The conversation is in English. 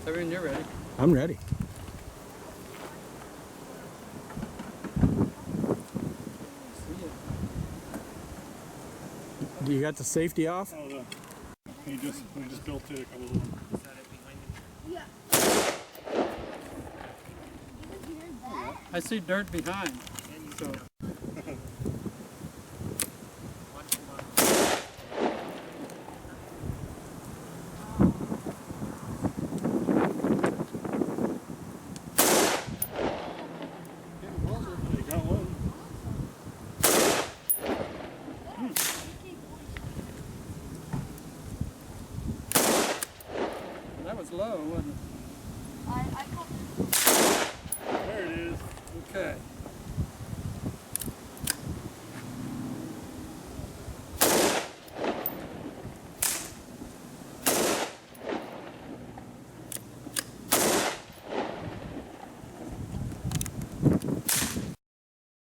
I mean, you're ready. I'm ready. Do you got the safety off? Oh, no. We just built it a couple of them. Yeah. I see dirt behind. So. They got one. That was low, wasn't it? I caught it. There it is. Okay.